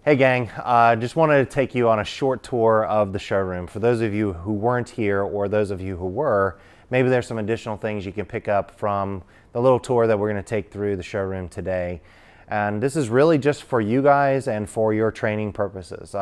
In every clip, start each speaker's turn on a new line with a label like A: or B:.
A: Hey gang, just wanted to take you on a short tour of the showroom. For those of you who weren't here or those of you who were, maybe there's some additional things you can pick up from the little tour that we're going to take through the showroom today. And this is really just for you guys and for your training purposes.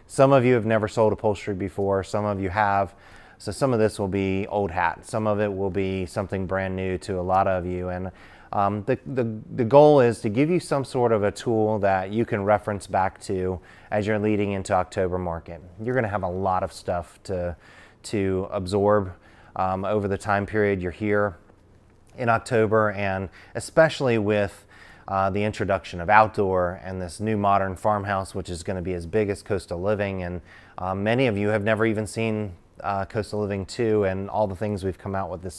A: Some of you have never sold upholstery before, some of you have. So some of this will be old hat, some of it will be something brand new to a lot of you. And the goal is to give you some sort of a tool that you can reference back to as you're leading into October market. You're going to have a lot of stuff to absorb over the time period you're here in October, and especially with the introduction of outdoor and this new modern farmhouse, which is going to be as big as Coastal Living. And many of you have never even seen Coastal Living 2 and all the things we've come out with this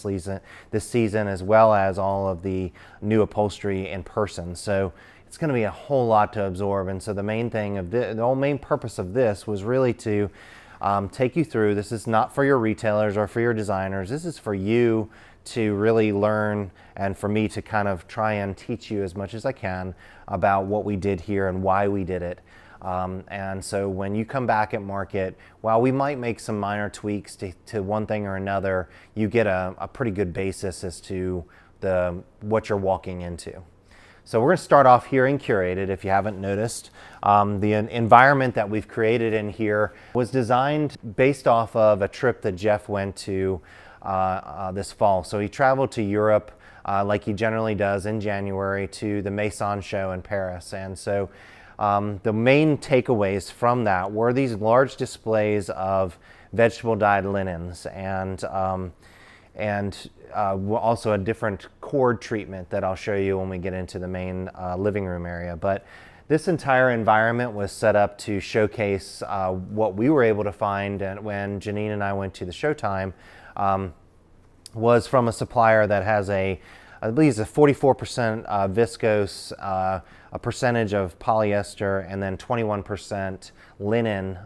A: season, as well as all of the new upholstery in person. So it's going to be a whole lot to absorb. And so the main thing of the whole main purpose of this was really to take you through. This is not for your retailers or for your designers. This is for you to really learn, and for me to kind of try and teach you as much as I can about what we did here and why we did it. And so when you come back at market, while we might make some minor tweaks to one thing or another, you get a pretty good basis as to what you're walking into. So we're going to start off here in Curated, if you haven't noticed. The environment that we've created in here was designed based off of a trip that Jeff went to this fall. So he traveled to Europe like he generally does in January to the Maison show in Paris. And so the main takeaways from that were these large displays of vegetable dyed linens and also a different cord treatment that I'll show you when we get into the main living room area. But this entire environment was set up to showcase what we were able to find, and when Janine and I went to the Showtime, was from a supplier that has I believe it's a 44% viscose, a percentage of polyester, and then 21% linen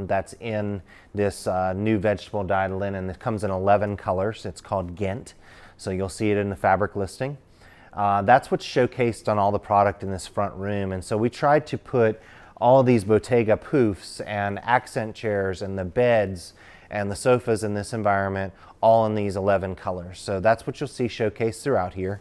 A: that's in this new vegetable dyed linen. It comes in 11 colors. It's called Ghent, so you'll see it in the fabric listing. That's what's showcased on all the product in this front room. And so we tried to put all of these Bottega poofs and accent chairs and the beds and the sofas in this environment all in these 11 colors. So that's what you'll see showcased throughout here.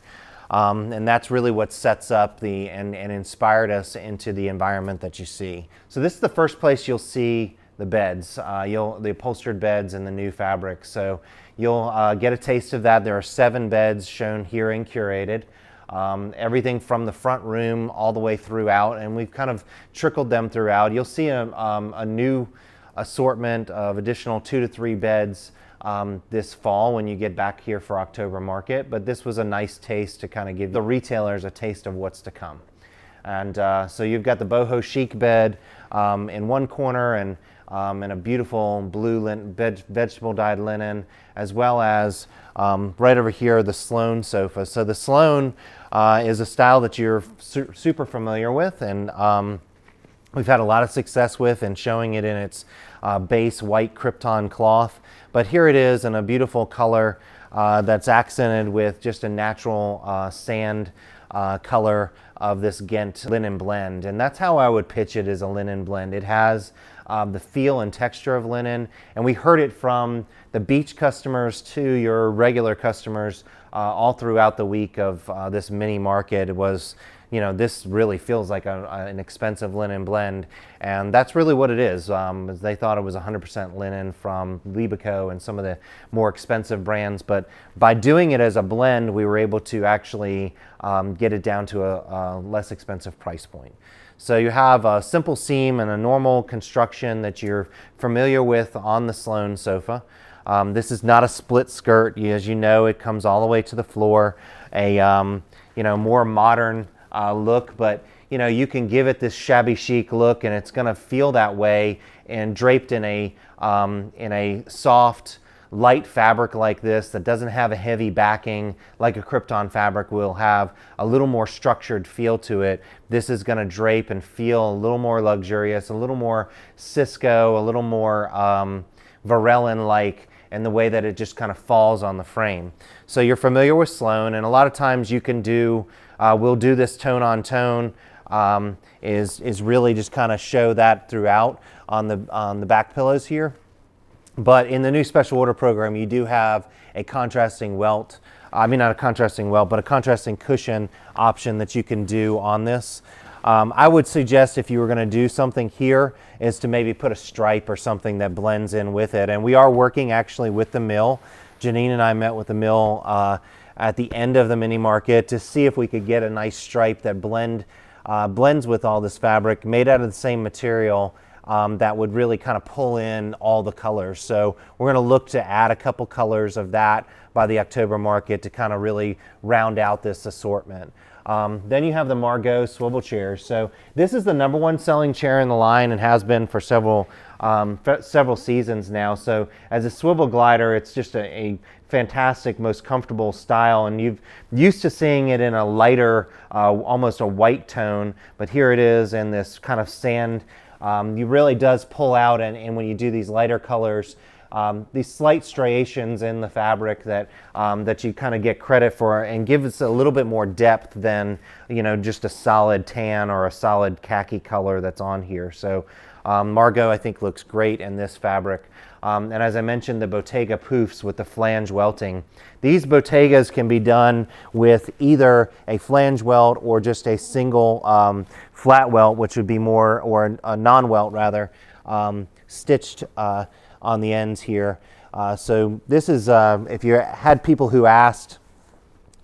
A: And that's really what sets up and inspired us into the environment that you see. So this is the first place you'll see the beds, the upholstered beds and the new fabric. So you'll get a taste of that. There are 7 beds shown here in Curated. Everything from the front room all the way throughout, and we've kind of trickled them throughout. You'll see a new assortment of additional 2 to 3 beds this fall when you get back here for October market, but this was a nice taste to kind of give the retailers a taste of what's to come. And so you've got the boho chic bed in one corner, and a beautiful blue vegetable dyed linen, as well as right over here the Sloane sofa. So the Sloane is a style that you're super familiar with, and we've had a lot of success with and showing it in its base white Krypton cloth. But here it is in a beautiful color that's accented with just a natural sand color of this Ghent linen blend. And that's how I would pitch it, as a linen blend. It has the feel and texture of linen, and we heard it from the beach customers to your regular customers all throughout the week of this mini market. It was, you know, this really feels like an expensive linen blend, and that's really what it is. They thought it was 100% linen from Libico and some of the more expensive brands, but by doing it as a blend, we were able to actually get it down to a less expensive price point. So you have a simple seam and a normal construction that you're familiar with on the Sloane sofa. This is not a split skirt. As you know, it comes all the way to the floor. More modern look, but you can give it this shabby chic look, and it's going to feel that way, and draped in a soft, light fabric like this that doesn't have a heavy backing like a Krypton fabric will have, a little more structured feel to it. This is going to drape and feel a little more luxurious, a little more Cisco, a little more Varellin-like, and the way that it just kind of falls on the frame. So you're familiar with Sloane, and a lot of times you can do, we'll do this tone on tone is really just kind of show that throughout on the back pillows here. But in the new special order program, you do have a contrasting welt. I mean, not a contrasting welt, but a contrasting cushion option that you can do on this. I would suggest if you were going to do something here is to maybe put a stripe or something that blends in with it. And we are working actually with the mill. Janine and I met with the mill at the end of the mini market to see if we could get a nice stripe that blends with all this fabric made out of the same material. That would really kind of pull in all the colors. So we're going to look to add a couple colors of that by the October market to kind of really round out this assortment. Then you have the Margot swivel chairs. So this is the #1 selling chair in the line and has been for several seasons now. So as a swivel glider, it's just a fantastic, most comfortable style, and you've used to seeing it in a lighter, almost a white tone, but here it is in this kind of sand. It really does pull out, and when you do these lighter colors, these slight striations in the fabric that that you kind of get credit for and give us a little bit more depth than, you know, just a solid tan or a solid khaki color that's on here. So Margot, I think, looks great in this fabric. And as I mentioned, the Bottega poofs with the flange welting. These Bottegas can be done with either a flange welt or just a single flat welt, which would be more, or a non-welt rather, stitched on the ends here. So this is, if you had people who asked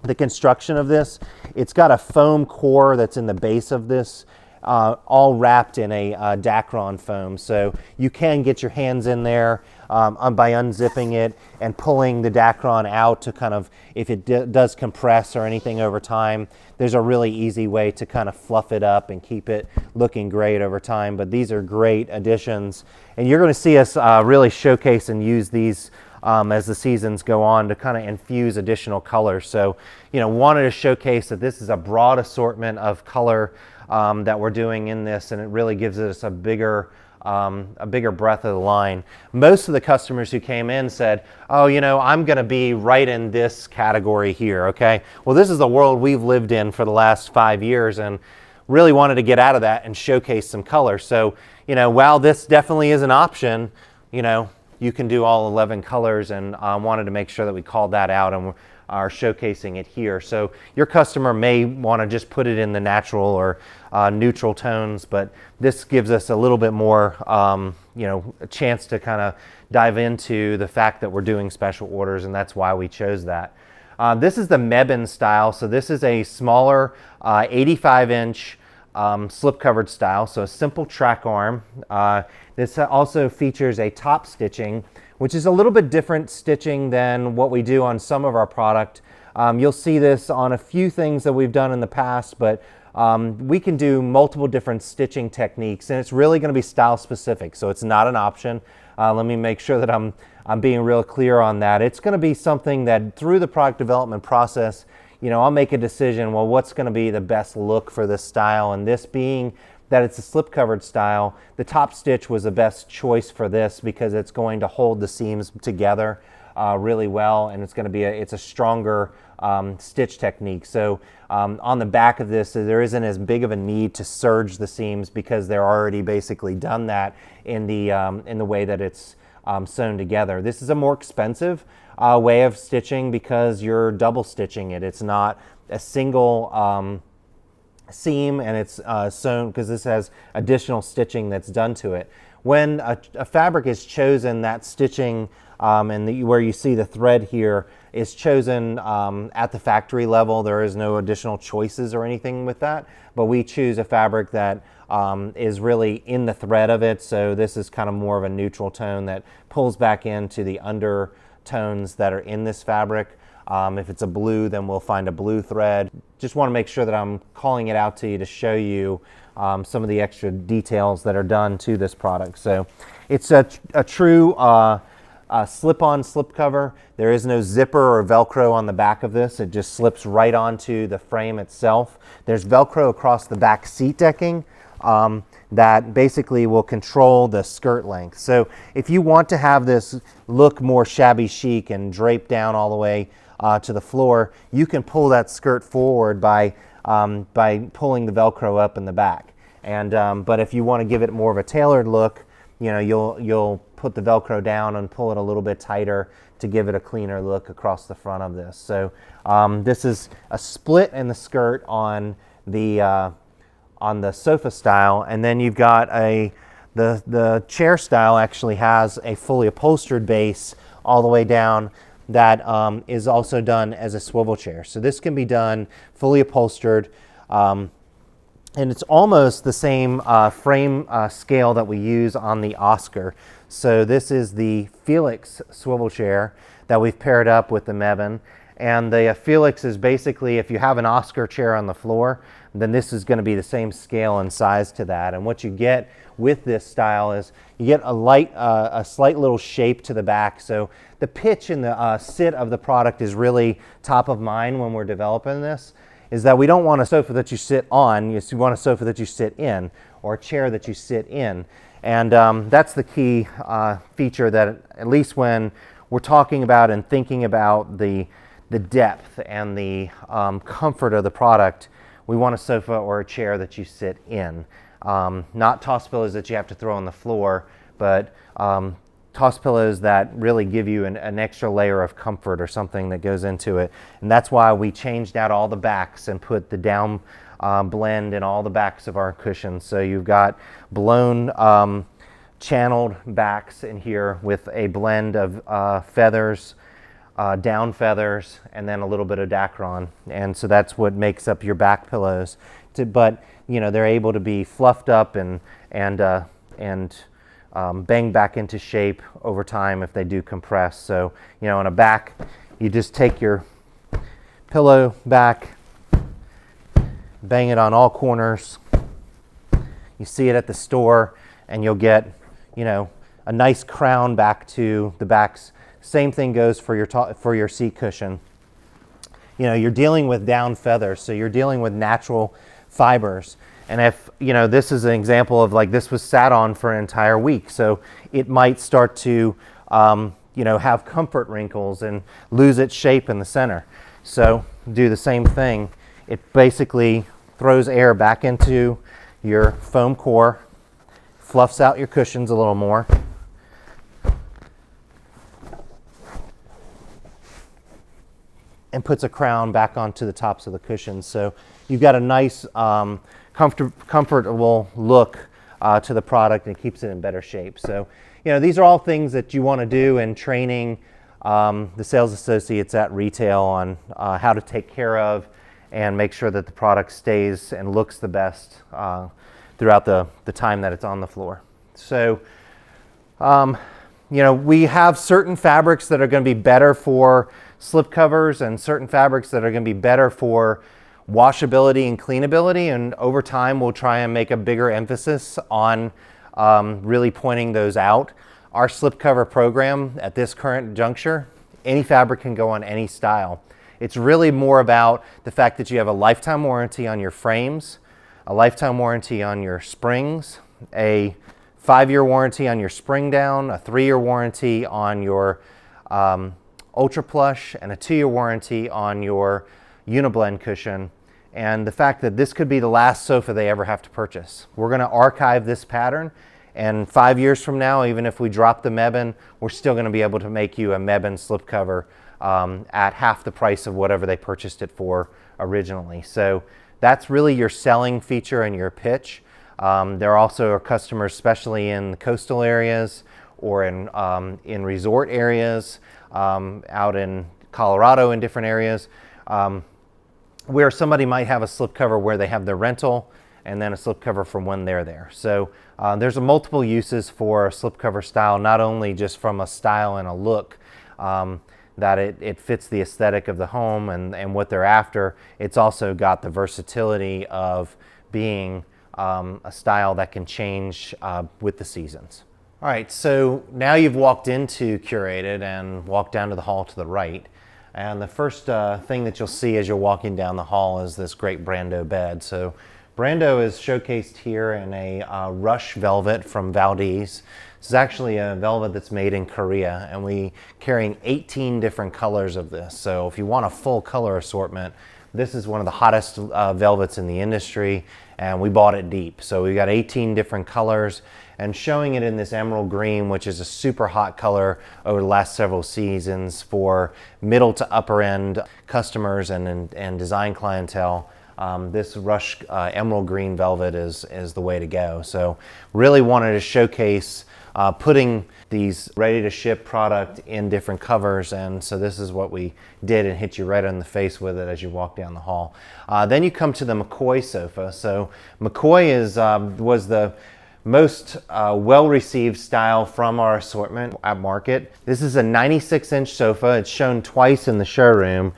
A: the construction of this, it's got a foam core that's in the base of this, all wrapped in a Dacron foam. So you can get your hands in there by unzipping it and pulling the Dacron out to kind of, if it does compress or anything over time, there's a really easy way to kind of fluff it up and keep it looking great over time. But these are great additions, and you're going to see us really showcase and use these as the seasons go on to kind of infuse additional colors. So, you know, wanted to showcase that this is a broad assortment of color that we're doing in this, and it really gives us a bigger breadth of the line. Most of the customers who came in said, oh, you know, I'm going to be right in this category here. Okay, well, this is the world we've lived in for the last 5 years, and really wanted to get out of that and showcase some color. So, you know, while this definitely is an option, you know, you can do all 11 colors, and wanted to make sure that we called that out and are showcasing it here. So your customer may want to just put it in the natural or neutral tones, but this gives us a little bit more, you know, a chance to kind of dive into the fact that we're doing special orders, and that's why we chose that. This is the Mebane style. So this is a smaller 85-inch slip-covered style, so a simple track arm. This also features a top stitching, which is a little bit different stitching than what we do on some of our product. You'll see this on a few things that we've done in the past, but we can do multiple different stitching techniques, and it's really going to be style specific, so it's not an option. Let me make sure that I'm being real clear on that. It's going to be something that through the product development process, you know, I'll make a decision, well, what's going to be the best look for this style, and this being that it's a slip-covered style, the top stitch was the best choice for this because it's going to hold the seams together really well, and it's going to be it's a stronger stitch technique. So on the back of this, there isn't as big of a need to serge the seams because they're already basically done that in the way that it's sewn together. This is a more expensive way of stitching because you're double stitching it. It's not a single seam, and it's sewn because this has additional stitching that's done to it. When a fabric is chosen, that stitching where you see the thread here is chosen at the factory level. There is no additional choices or anything with that, but we choose a fabric that is really in the thread of it. So this is kind of more of a neutral tone that pulls back into the undertones that are in this fabric. If it's a blue, then we'll find a blue thread. Just want to make sure that I'm calling it out to you to show you some of the extra details that are done to this product. So it's a true slip-on slipcover. There is no zipper or Velcro on the back of this. It just slips right onto the frame itself. There's Velcro across the back seat decking that basically will control the skirt length. So if you want to have this look more shabby chic and drape down all the way to the floor, you can pull that skirt forward by by pulling the Velcro up in the back. And but if you want to give it more of a tailored look, you know, you'll put the Velcro down and pull it a little bit tighter to give it a cleaner look across the front of this. So this is a split in the skirt on the sofa style, and then you've got the chair style actually has a fully upholstered base all the way down that is also done as a swivel chair. So this can be done fully upholstered, and it's almost the same frame scale that we use on the Oscar. So this is the Felix swivel chair that we've paired up with the Mebane. And the Felix is basically, if you have an Oscar chair on the floor, then this is going to be the same scale and size to that. And what you get with this style is you get a slight little shape to the back. So the pitch and the sit of the product is really top of mind when we're developing this, is that we don't want a sofa that you sit on, you want a sofa that you sit in, or a chair that you sit in. And that's the key feature that, at least when we're talking about and thinking about the depth and the comfort of the product, we want a sofa or a chair that you sit in. Not toss pillows that you have to throw on the floor, but toss pillows that really give you an extra layer of comfort or something that goes into it. And that's why we changed out all the backs and put the down blend in all the backs of our cushions. So you've got blown channeled backs in here with a blend of feathers, down feathers, and then a little bit of Dacron. And so that's what makes up your back pillows. But you know, they're able to be fluffed up and bang back into shape over time if they do compress. So, you know, on a back, you just take your pillow back, bang it on all corners. You see it at the store, and you'll get, you know, a nice crown back to the backs. Same thing goes for your seat cushion. You know, you're dealing with down feathers, so you're dealing with natural fibers. And if, you know, this is an example of, like, this was sat on for an entire week, so it might start to, you know, have comfort wrinkles and lose its shape in the center. So do the same thing. It basically throws air back into your foam core, fluffs out your cushions a little more, and puts a crown back onto the tops of the cushions. So you've got a nice comfortable look to the product, and it keeps it in better shape. So, you know, these are all things that you want to do in training the sales associates at retail on how to take care of and make sure that the product stays and looks the best throughout the time that it's on the floor. So, you know, we have certain fabrics that are going to be better for slip covers and certain fabrics that are going to be better for washability and cleanability, and over time we'll try and make a bigger emphasis on really pointing those out. Our slipcover program at this current juncture, any fabric can go on any style. It's really more about the fact that you have a lifetime warranty on your frames, a lifetime warranty on your springs, a 5-year warranty on your spring down, a 3-year warranty on your Ultra Plush, and a 2-year warranty on your Uniblend cushion. And the fact that this could be the last sofa they ever have to purchase. We're going to archive this pattern, and 5 years from now, even if we drop the Mebane, we're still going to be able to make you a Mebane slipcover at half the price of whatever they purchased it for originally. So that's really your selling feature and your pitch. There also are customers, especially in the coastal areas or in resort areas, out in Colorado in different areas, where somebody might have a slipcover where they have their rental and then a slipcover from when they're there. So there's multiple uses for a slipcover style, not only just from a style and a look, that it fits the aesthetic of the home and what they're after. It's also got the versatility of being a style that can change with the seasons. All right, so now you've walked into Curated and walked down to the hall to the right. And the first thing that you'll see as you're walking down the hall is this great Brando bed. So Brando is showcased here in a rush velvet from Valdez. This is actually a velvet that's made in Korea, and we carrying 18 different colors of this. So if you want a full color assortment, This is one of the hottest velvets in the industry, and we bought it deep. So we got 18 different colors, and showing it in this emerald green, which is a super hot color over the last several seasons for middle to upper end customers and design clientele. This Rush emerald green velvet is the way to go. So really wanted to showcase putting these ready to ship product in different covers, and so this is what we did and hit you right on the face with it as you walk down the hall. Then you come to the McCoy sofa. So McCoy was the most well-received style from our assortment at market. This is a 96-inch sofa. It's shown twice in the showroom.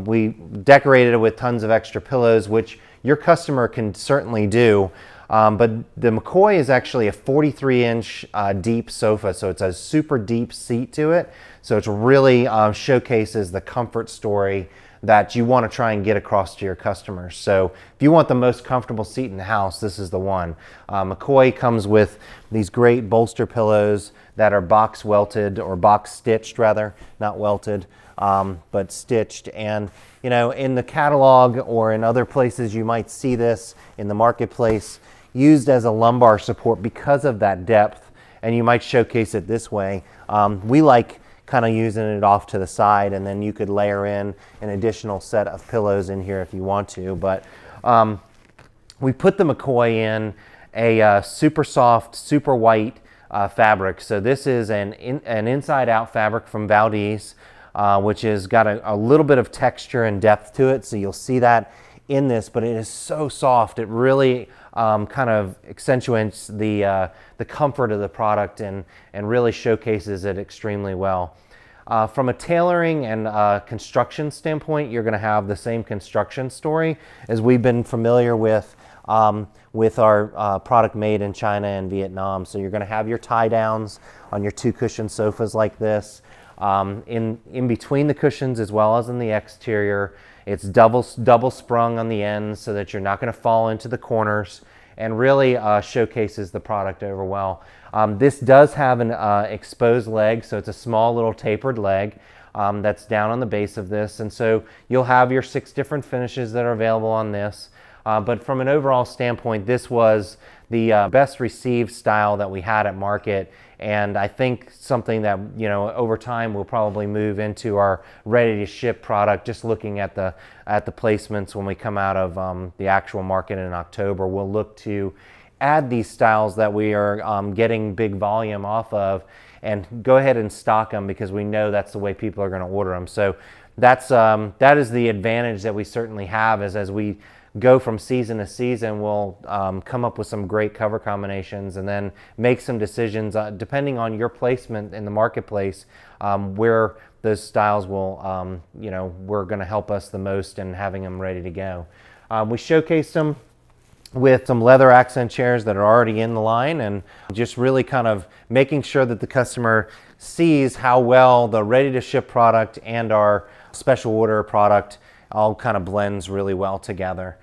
A: We decorated it with tons of extra pillows, which your customer can certainly do. But the McCoy is actually a 43-inch deep sofa, so it's a super deep seat to it. So it really showcases the comfort story that you want to try and get across to your customers. So if you want the most comfortable seat in the house, this is the one. McCoy comes with these great bolster pillows that are box welted, or box stitched rather, not welted, but stitched. And you know, in the catalog or in other places you might see this in the marketplace used as a lumbar support because of that depth, and you might showcase it this way. We like kind of using it off to the side, and then you could layer in an additional set of pillows in here if you want to. But we put the McCoy in a super soft, super white fabric. So this is an inside out fabric from Valdez, which has got a little bit of texture and depth to it. So you'll see that in this, but it is so soft. It really kind of accentuates the comfort of the product and really showcases it extremely well. From a tailoring and construction standpoint, you're going to have the same construction story as we've been familiar with our product made in China and Vietnam. So you're going to have your tie downs on your 2-cushion sofas like this. In between the cushions as well as in the exterior, it's double sprung on the ends so that you're not going to fall into the corners, and really showcases the product over well. This does have an exposed leg, so it's a small little tapered leg that's down on the base of this, and so you'll have your 6 different finishes that are available on this. But from an overall standpoint, this was the best received style that we had at market, and I think something that, you know, over time we'll probably move into our ready to ship product. Just looking at the placements when we come out of the actual market in October, we'll look to add these styles that we are getting big volume off of, and go ahead and stock them, because we know that's the way people are going to order them. So that is the advantage that we certainly have, is as we go from season to season, we'll come up with some great cover combinations and then make some decisions depending on your placement in the marketplace, where those styles will, you know, were going to help us the most in having them ready to go. We showcased them with some leather accent chairs that are already in the line, and just really kind of making sure that the customer sees how well the ready to ship product and our special order product all kind of blends really well together.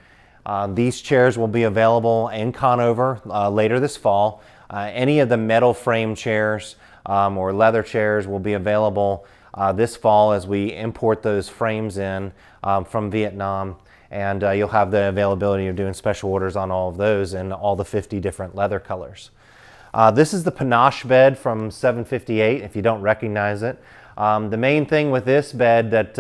A: These chairs will be available in Conover later this fall. Any of the metal frame chairs or leather chairs will be available this fall as we import those frames in from Vietnam, and you'll have the availability of doing special orders on all of those in all the 50 different leather colors. This is the Panache bed from 758, if you don't recognize it. The main thing with this bed that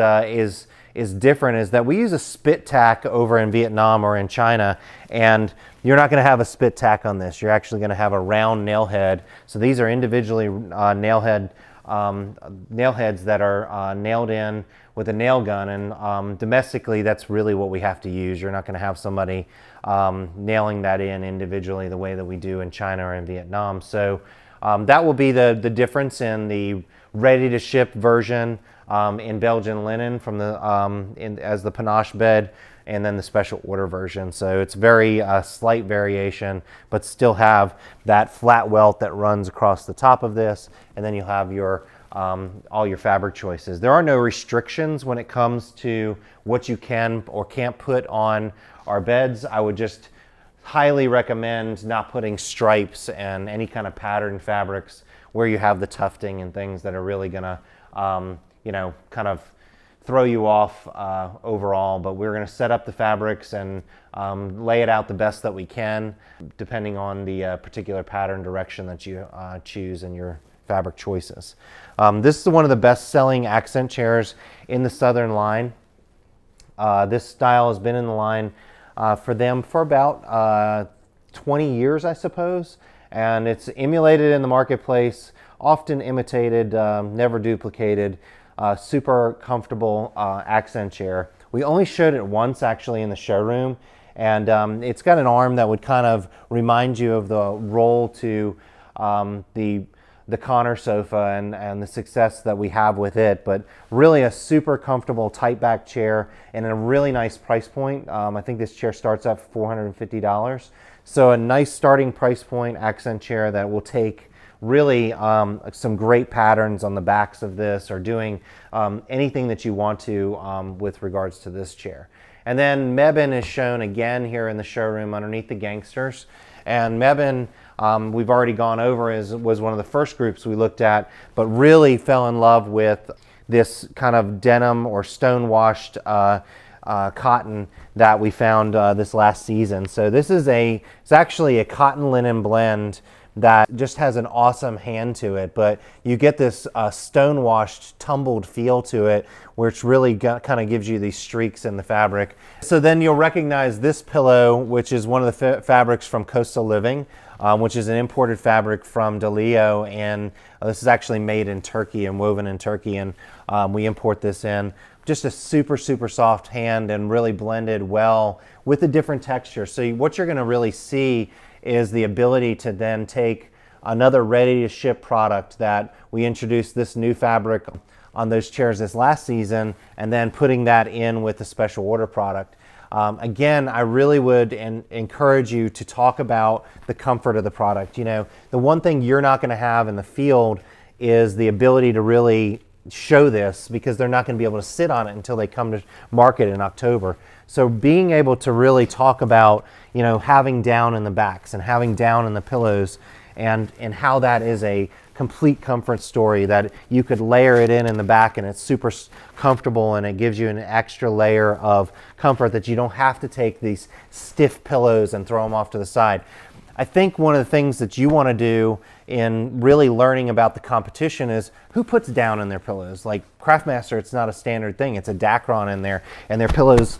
A: is different is that we use a spit tack over in Vietnam or in China, and you're not going to have a spit tack on this. You're actually going to have a round nail head. So these are individually nail heads that are nailed in with a nail gun, and domestically that's really what we have to use. You're not going to have somebody nailing that in individually the way that we do in China or in Vietnam. So that will be the difference in the ready to ship version in Belgian linen from the as the Panache bed, and then the special order version. So it's very slight variation, but still have that flat welt that runs across the top of this, and then you'll have your all your fabric choices. There are no restrictions when it comes to what you can or can't put on our beds. I would just highly recommend not putting stripes and any kind of patterned fabrics where you have the tufting and things that are really gonna you know, kind of throw you off overall, but we're going to set up the fabrics and lay it out the best that we can, depending on the particular pattern direction that you choose in your fabric choices. This is one of the best-selling accent chairs in the Southern line. This style has been in the line for them for about 20 years, I suppose, and it's emulated in the marketplace, often imitated, never duplicated. Super comfortable accent chair. We only showed it once actually in the showroom, and it's got an arm that would kind of remind you of the roll to the Connor sofa and the success that we have with it, but really a super comfortable tight back chair and a really nice price point. I think this chair starts at $450. So a nice starting price point accent chair that will take really some great patterns on the backs of this, or doing anything that you want to with regards to this chair. And then Mebane is shown again here in the showroom underneath the Gangsters. And Mebane, we've already gone over, was one of the first groups we looked at, but really fell in love with this kind of denim or stone-washed cotton that we found this last season. So this is it's actually a cotton linen blend that just has an awesome hand to it, but you get this stone-washed, tumbled feel to it, which really kind of gives you these streaks in the fabric. So then you'll recognize this pillow, which is one of the fabrics from Coastal Living, which is an imported fabric from DeLeo, and this is actually made in Turkey and woven in Turkey, and we import this in. Just a super, super soft hand and really blended well with a different texture. So what you're gonna really see is the ability to then take another ready-to-ship product that we introduced this new fabric on those chairs this last season, and then putting that in with a special order product. Again, I really would encourage you to talk about the comfort of the product. You know, the one thing you're not going to have in the field is the ability to really show this, because they're not going to be able to sit on it until they come to market in October. So being able to really talk about, you know, having down in the backs and having down in the pillows, and how that is a complete comfort story, that you could layer it in the back and it's super comfortable, and it gives you an extra layer of comfort that you don't have to take these stiff pillows and throw them off to the side. I think one of the things that you want to do in really learning about the competition is who puts down in their pillows. Like Craftmaster, it's not a standard thing. It's a Dacron in there, and their pillows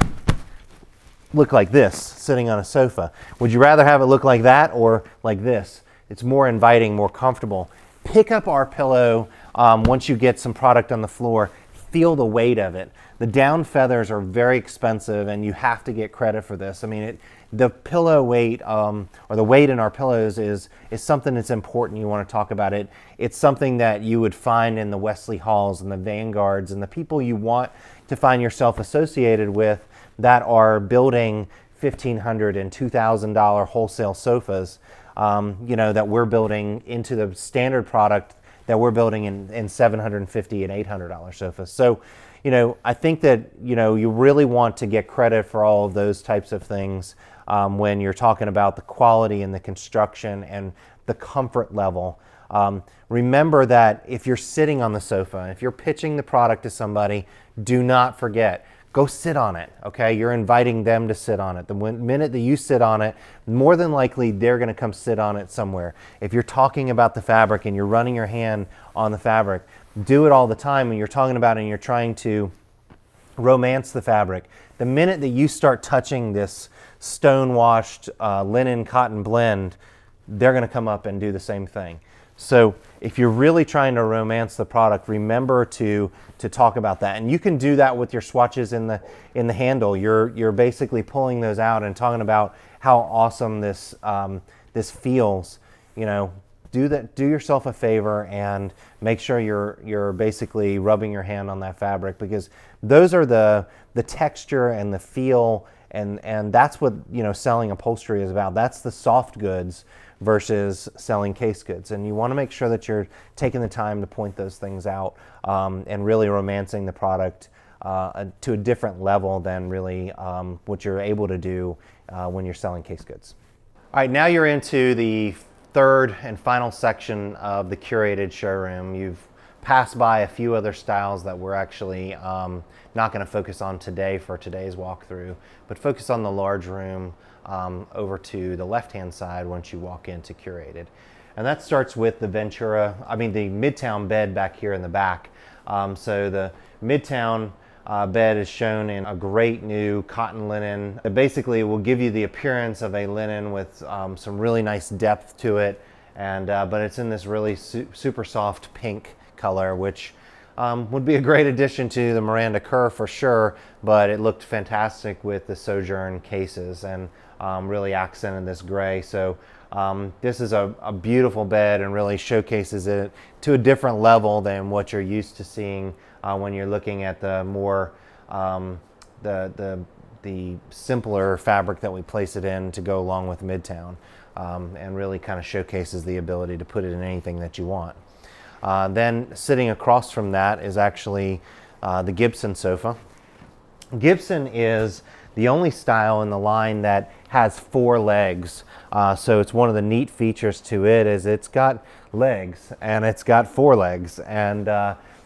A: look like this, sitting on a sofa. Would you rather have it look like that or like this? It's more inviting, more comfortable. Pick up our pillow once you get some product on the floor. Feel the weight of it. The down feathers are very expensive, and you have to get credit for this. I mean, the pillow weight, or the weight in our pillows is something that's important. You want to talk about it. It's something that you would find in the Wesley Halls and the Vanguards and the people you want to find yourself associated with that are building $1,500 and $2,000 wholesale sofas, you know, that we're building into the standard product that we're building in $750 and $800 sofas. So, you know, I think that, you know, you really want to get credit for all of those types of things when you're talking about the quality and the construction and the comfort level. Remember that if you're sitting on the sofa, if you're pitching the product to somebody, do not forget, go sit on it, okay? You're inviting them to sit on it. The minute that you sit on it, more than likely they're gonna come sit on it somewhere. If you're talking about the fabric and you're running your hand on the fabric, do it all the time when you're talking about it and you're trying to romance the fabric. The minute that you start touching this stone-washed linen cotton blend, they're gonna come up and do the same thing. So if you're really trying to romance the product, remember to talk about that. And you can do that with your swatches in the handle. You're basically pulling those out and talking about how awesome this feels. You know, do yourself a favor and make sure you're basically rubbing your hand on that fabric, because those are the texture and the feel, and that's what, you know, selling upholstery is about. That's the soft goods versus selling case goods. And you want to make sure that you're taking the time to point those things out and really romancing the product to a different level than really what you're able to do when you're selling case goods. All right, now you're into the third and final section of the curated showroom. You've pass by a few other styles that we're actually not going to focus on today for today's walkthrough, but focus on the large room over to the left-hand side once you walk into Curated. And that starts with the the Midtown bed back here in the back. So the Midtown bed is shown in a great new cotton linen. It basically will give you the appearance of a linen with some really nice depth to it, and but it's in this really super soft pink color, which would be a great addition to the Miranda Kerr for sure, but it looked fantastic with the Sojourn cases and really accented this gray. So this is a beautiful bed and really showcases it to a different level than what you're used to seeing when you're looking at the more the simpler fabric that we place it in to go along with Midtown, and really kind of showcases the ability to put it in anything that you want. Then sitting across from that is actually the Gibson sofa. Gibson is the only style in the line that has 4 legs. So it's one of the neat features to it is it's got legs and it's got 4 legs. And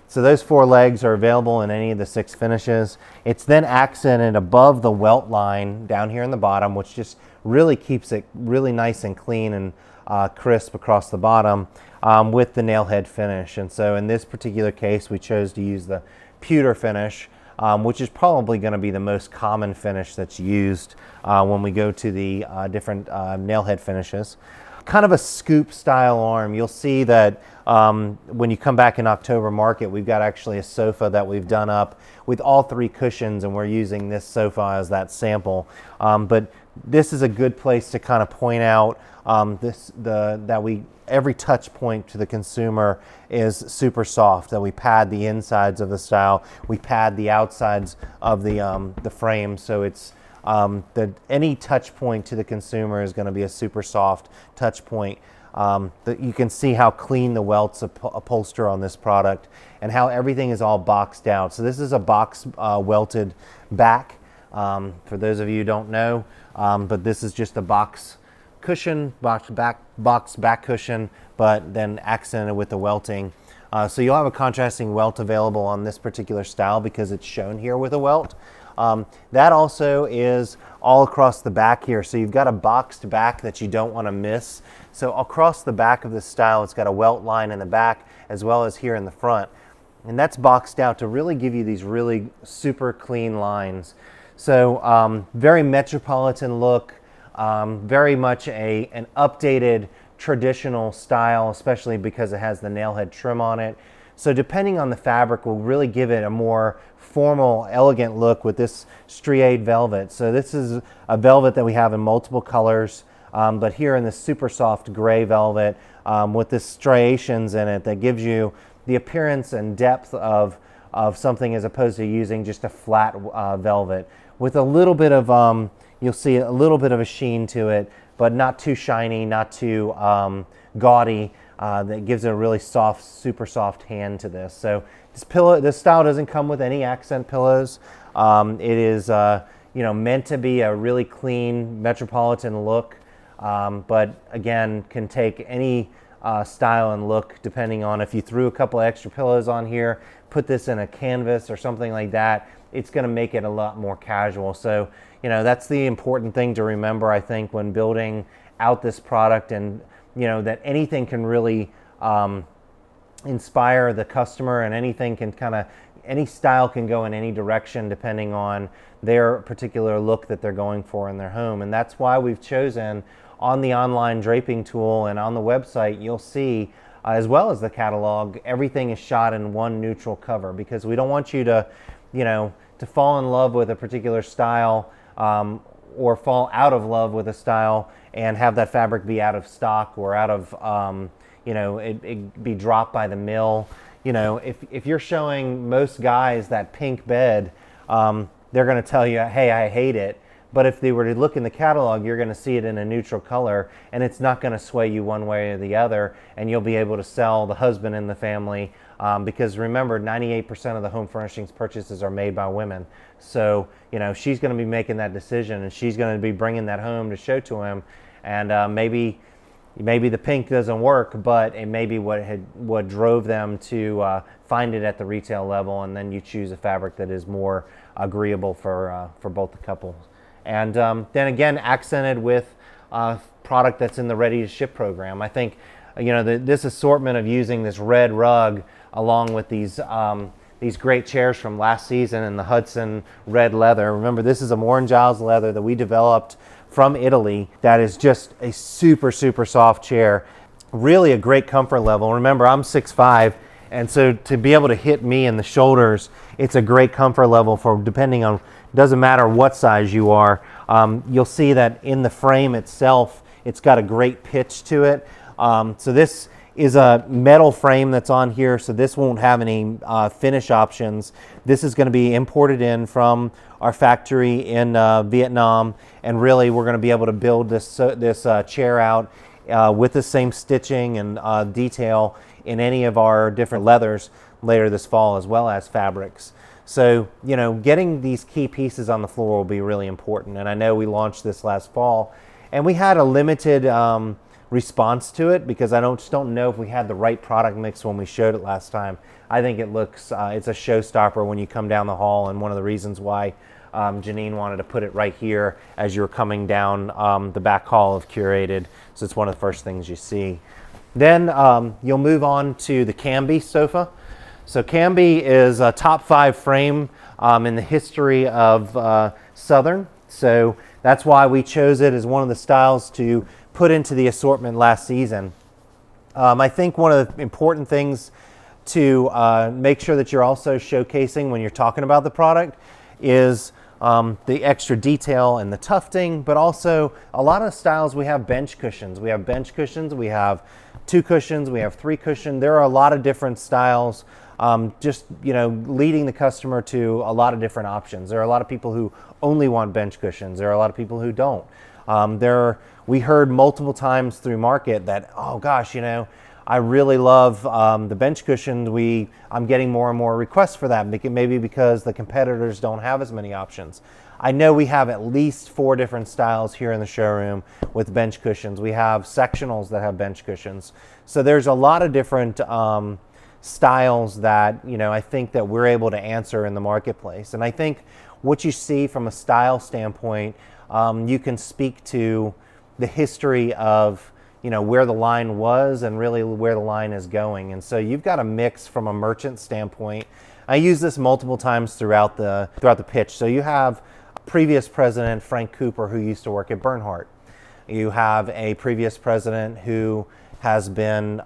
A: so those 4 legs are available in any of the 6 finishes. It's then accented above the welt line down here in the bottom, which just really keeps it really nice and clean and crisp across the bottom with the nail head finish. And so in this particular case, we chose to use the pewter finish, which is probably going to be the most common finish that's used when we go to the different nail head finishes. Kind of a scoop style arm. You'll see that when you come back in October market, we've got actually a sofa that we've done up with all 3 cushions, and we're using this sofa as that sample. But this is a good place to kind of point out every touch point to the consumer is super soft, that we pad the insides of the style, we pad the outsides of the frame, so it's any touch point to the consumer is going to be a super soft touch point. You can see how clean the welts upholster on this product and how everything is all boxed out. So this is a box welted back, for those of you who don't know, but this is just a box cushion, box back cushion, but then accented with the welting. So you'll have a contrasting welt available on this particular style because it's shown here with a welt. That also is all across the back here. So you've got a boxed back that you don't want to miss. So across the back of this style, it's got a welt line in the back as well as here in the front. And that's boxed out to really give you these really super clean lines. So very metropolitan look, very much an updated traditional style, especially because it has the nailhead trim on it. So depending on the fabric will really give it a more formal, elegant look with this striate velvet. So this is a velvet that we have in multiple colors, but here in this super soft gray velvet with the striations in it that gives you the appearance and depth of something as opposed to using just a flat velvet with a little bit of you'll see a little bit of a sheen to it, but not too shiny, not too gaudy. That gives it a really soft, super soft hand to this. So this style doesn't come with any accent pillows. It is meant to be a really clean metropolitan look, but again can take any style and look depending on if you threw a couple extra pillows on here, put this in a canvas or something like that, it's going to make it a lot more casual. So that's the important thing to remember, I think, when building out this product, and that anything can really inspire the customer, and anything can any style can go in any direction depending on their particular look that they're going for in their home. And that's why we've chosen on the online draping tool and on the website, you'll see, as well as the catalog, everything is shot in one neutral cover, because we don't want you to, to fall in love with a particular style or fall out of love with a style and have that fabric be out of stock or out of, it be dropped by the mill. If you're showing most guys that pink bed, they're going to tell you, hey, I hate it. But if they were to look in the catalog, you're going to see it in a neutral color, and it's not going to sway you one way or the other, and you'll be able to sell the husband in the family, because remember, 98% of the home furnishings purchases are made by women. So, she's going to be making that decision, and she's going to be bringing that home to show to him, and maybe maybe the pink doesn't work, but it may be what drove them to find it at the retail level, and then you choose a fabric that is more agreeable for both the couples. And then again, accented with product that's in the ready to ship program. I think this assortment of using this red rug along with these great chairs from last season in the Hudson red leather. Remember, this is a Morin Giles leather that we developed from Italy that is just a super, super soft chair. Really a great comfort level. Remember, I'm 6'5", and so to be able to hit me in the shoulders, it's a great comfort level for depending on, doesn't matter what size you are. You'll see that in the frame itself, it's got a great pitch to it. So this is a metal frame that's on here, so this won't have any finish options. This is going to be imported in from our factory in Vietnam, and really we're going to be able to build this chair out with the same stitching and detail in any of our different leathers later this fall, as well as fabrics. So, getting these key pieces on the floor will be really important. And I know we launched this last fall, and we had a limited response to it because I just don't know if we had the right product mix when we showed it last time. I think it looks, it's a showstopper when you come down the hall, and one of the reasons why Janine wanted to put it right here as you're coming down the back hall of Curated. So it's one of the first things you see. Then you'll move on to the Canby sofa. So Canby is a top 5 frame in the history of Southern. So that's why we chose it as one of the styles to put into the assortment last season. I think one of the important things to make sure that you're also showcasing when you're talking about the product is the extra detail and the tufting, but also a lot of styles we have bench cushions. We have bench cushions, we have 2 cushions, we have 3 cushion. There are a lot of different styles, just leading the customer to a lot of different options. There are a lot of people who only want bench cushions. There are a lot of people who don't. We heard multiple times through market that, oh gosh, I really love the bench cushions. I'm getting more and more requests for that, maybe because the competitors don't have as many options. I know we have at least 4 different styles here in the showroom with bench cushions. We have sectionals that have bench cushions. So there's a lot of different styles that I think that we're able to answer in the marketplace. And I think what you see from a style standpoint, you can speak to the history of where the line was and really where the line is going. And so you've got a mix from a merchant standpoint. I use this multiple times throughout the pitch. So you have previous president Frank Cooper, who used to work at Bernhardt. You have a previous president who has been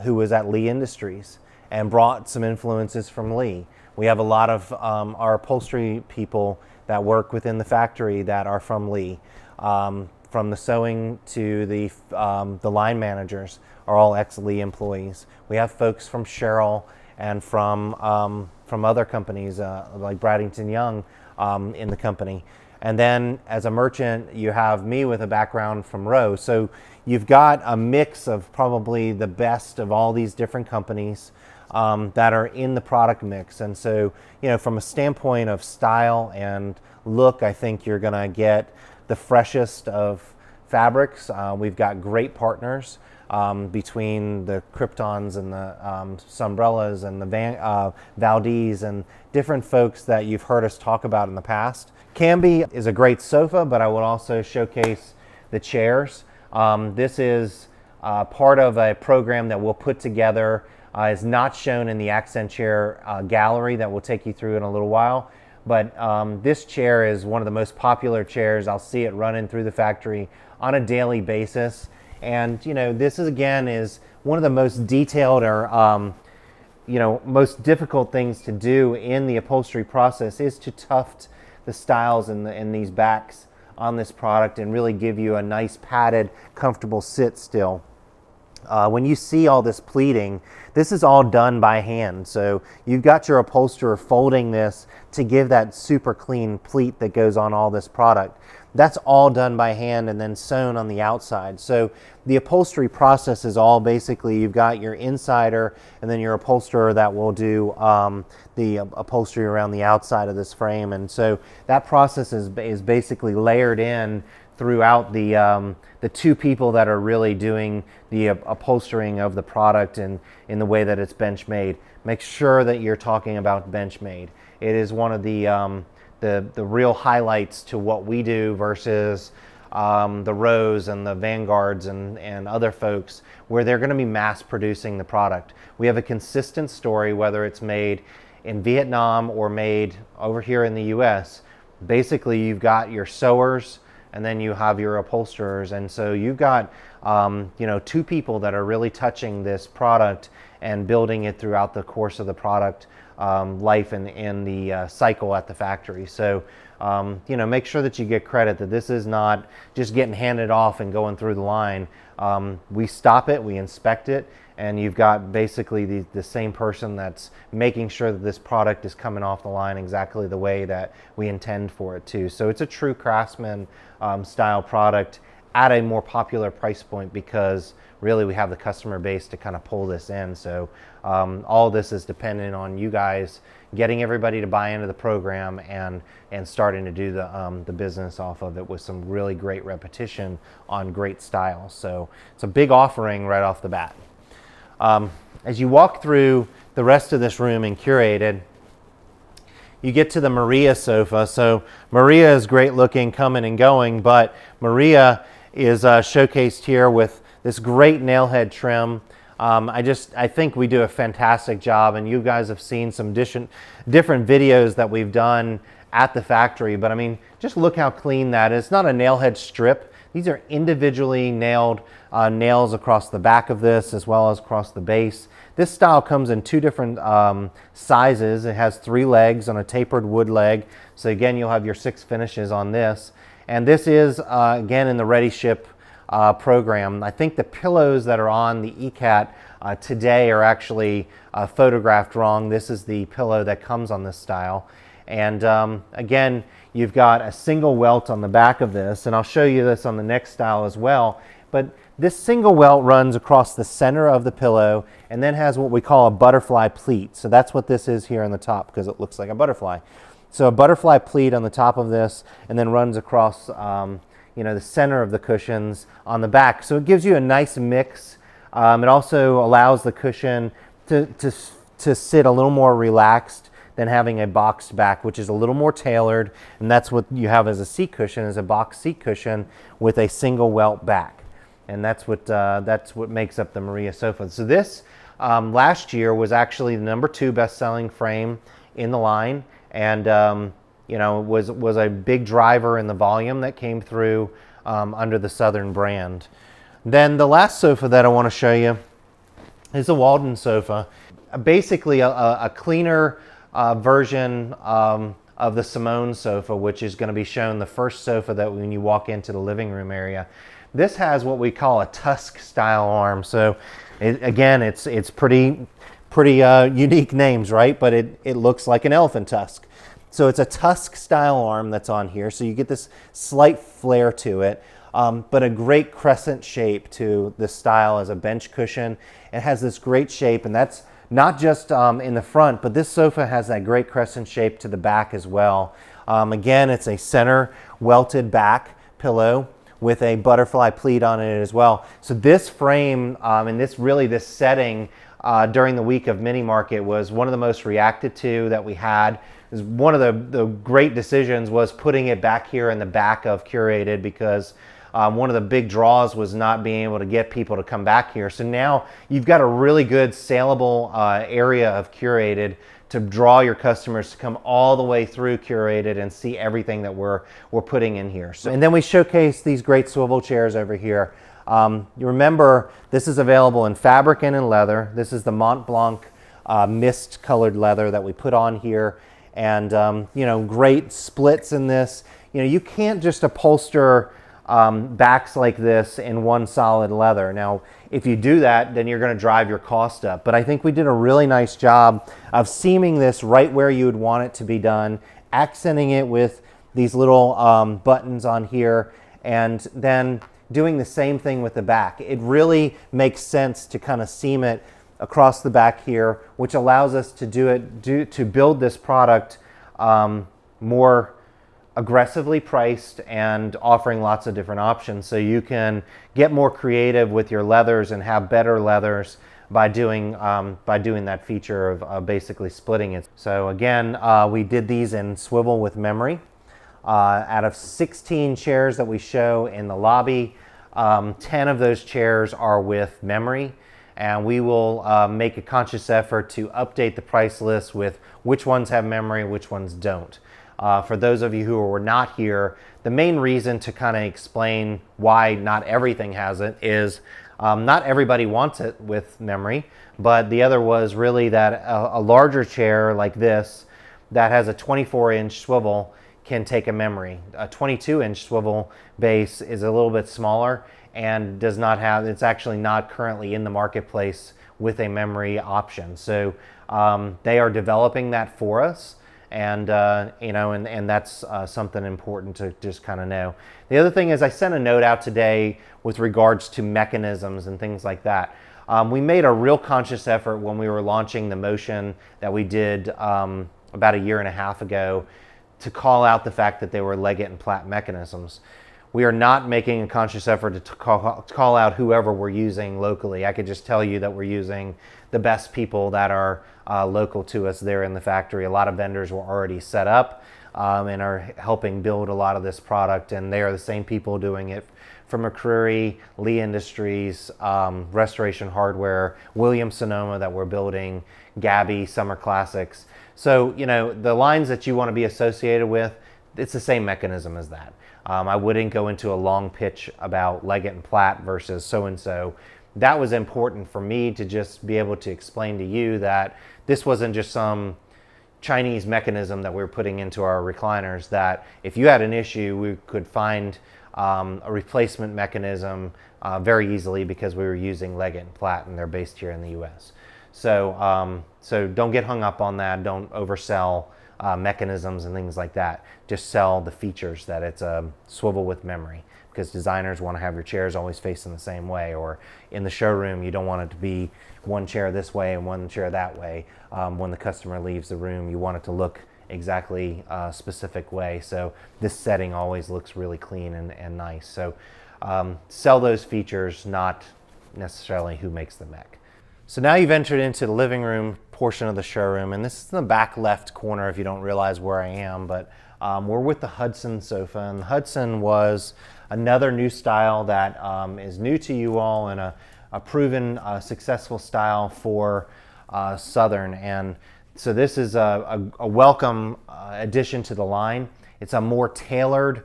A: who was at Lee Industries and brought some influences from Lee. We have a lot of our upholstery people that work within the factory that are from Lee. From the sewing to the line managers are all ex-Lee employees. We have folks from Sherrill and from other companies like Bradington Young in the company. And then as a merchant, you have me with a background from Rowe. So you've got a mix of probably the best of all these different companies that are in the product mix. And so, from a standpoint of style and look, I think you're gonna get the freshest of fabrics. We've got great partners between the Kryptons and the Sombrellas and the Valdez and different folks that you've heard us talk about in the past. Canby is a great sofa, but I would also showcase the chairs. This is part of a program that we'll put together. Is not shown in the accent chair gallery that we'll take you through in a little while. But this chair is one of the most popular chairs. I'll see it running through the factory on a daily basis. And this is one of the most detailed or most difficult things to do in the upholstery process is to tuft the styles in these backs on this product and really give you a nice padded, comfortable sit still. When you see all this pleating, this is all done by hand. So you've got your upholsterer folding this to give that super clean pleat that goes on all this product. That's all done by hand and then sewn on the outside. So the upholstery process is all basically, you've got your insider and then your upholsterer that will do the upholstery around the outside of this frame. And so that process is basically layered in throughout the two people that are really doing the upholstering of the product and in the way that it's bench made. Make sure that you're talking about bench made. It is one of the real highlights to what we do versus the Rose and the Vanguards and other folks, where they're going to be mass producing the product. We have a consistent story, whether it's made in Vietnam or made over here in the US. Basically, you've got your sewers and then you have your upholsterers, and so you've got two people that are really touching this product and building it throughout the course of the product life and in the cycle at the factory. So make sure that you get credit, that this is not just getting handed off and going through the line. We stop it, we inspect it, and you've got basically the same person that's making sure that this product is coming off the line exactly the way that we intend for it to. So it's a true Craftsman style product at a more popular price point, because really we have the customer base to kind of pull this in. So all this is dependent on you guys getting everybody to buy into the program and starting to do the business off of it with some really great repetition on great styles. So it's a big offering right off the bat. As you walk through the rest of this room in Curated, you get to the Maria sofa. So Maria is great looking, coming and going, but Maria is showcased here with this great nail head trim. I think we do a fantastic job, and you guys have seen some different videos that we've done at the factory, but I mean, just look how clean that is. It's not a nail head strip. These are individually nailed nails across the back of this as well as across the base. This style comes in two different sizes. It has 3 legs on a tapered wood leg. So again, you'll have your 6 finishes on this. And this is, again, in the Ready Ship program. I think the pillows that are on the ECAT today are actually photographed wrong. This is the pillow that comes on this style. And again, you've got a single welt on the back of this, and I'll show you this on the next style as well. But this single welt runs across the center of the pillow and then has what we call a butterfly pleat. So that's what this is here on the top, because it looks like a butterfly. So a butterfly pleat on the top of this, and then runs across the center of the cushions on the back. So it gives you a nice mix. It also allows the cushion to sit a little more relaxed than having a boxed back, which is a little more tailored, and that's what you have as a seat cushion, is a box seat cushion with a single welt back. And that's what makes up the Maria sofa. So this last year was actually the #2 best-selling frame in the line, and was a big driver in the volume that came through under the Southern brand. Then the last sofa that I want to show you is the Walden sofa. Basically a cleaner version of the Simone sofa, which is going to be shown the first sofa that when you walk into the living room area. This has what we call a tusk style arm. So it's pretty unique names, right? But it looks like an elephant tusk. So it's a tusk style arm that's on here. So you get this slight flare to it, but a great crescent shape to the style as a bench cushion. It has this great shape, and that's not just in the front, but this sofa has that great crescent shape to the back as well. Again, it's a center welted back pillow with a butterfly pleat on it as well. So this frame and this setting during the week of Mini Market was one of the most reacted to that we had. One of the great decisions was putting it back here in the back of Curated, because one of the big draws was not being able to get people to come back here. So now you've got a really good saleable area of Curated to draw your customers to come all the way through Curated and see everything that we're putting in here. So, and then we showcase these great swivel chairs over here. You remember, this is available in fabric and in leather. This is the Mont Blanc mist colored leather that we put on here. And great splits in this. You can't just upholster backs like this in one solid leather. Now, if you do that, then you're going to drive your cost up. But I think we did a really nice job of seaming this right where you would want it to be done, accenting it with these little buttons on here, and then doing the same thing with the back. It really makes sense to kind of seam it across the back here, which allows us to build this product more aggressively priced and offering lots of different options, so you can get more creative with your leathers and have better leathers by doing that feature of basically splitting it. So again, we did these in swivel with memory. Out of 16 chairs that we show in the lobby, 10 of those chairs are with memory, and we will make a conscious effort to update the price list with which ones have memory, which ones don't. For those of you who were not here, the main reason to kind of explain why not everything has it is not everybody wants it with memory, but the other was really that a larger chair like this that has a 24-inch swivel can take a memory. A 22-inch swivel base is a little bit smaller and does not have, it's actually not currently in the marketplace with a memory option. So they are developing that for us. And and that's something important to just kind of know. The other thing is, I sent a note out today with regards to mechanisms and things like that. We made a real conscious effort when we were launching the motion that we did about a year and a half ago to call out the fact that they were Leggett and Platt mechanisms. We are not making a conscious effort to call out whoever we're using locally. I could just tell you that we're using the best people that are local to us there in the factory. A lot of vendors were already set up and are helping build a lot of this product, and they are the same people doing it from McCreary, Lee Industries, Restoration Hardware, Williams-Sonoma that we're building, Gabby, Summer Classics. So, the lines that you want to be associated with, it's the same mechanism as that. I wouldn't go into a long pitch about Leggett and Platt versus so-and-so. That was important for me to just be able to explain to you that this wasn't just some Chinese mechanism that we were putting into our recliners, that if you had an issue, we could find a replacement mechanism very easily because we were using Leggett and Platt and they're based here in the US. So, so don't get hung up on that. Don't oversell mechanisms and things like that. Just sell the features that it's a swivel with memory, because designers want to have your chairs always facing the same way, or in the showroom you don't want it to be one chair this way and one chair that way. When the customer leaves the room, you want it to look exactly a specific way, so this setting always looks really clean and nice. So sell those features, not necessarily who makes the mech. So now you've entered into the living room portion of the showroom, and this is in the back left corner if you don't realize where I am, but we're with the Hudson sofa, and the Hudson was another new style that is new to you all, and a proven successful style for Southern. And so this is a welcome addition to the line. It's a more tailored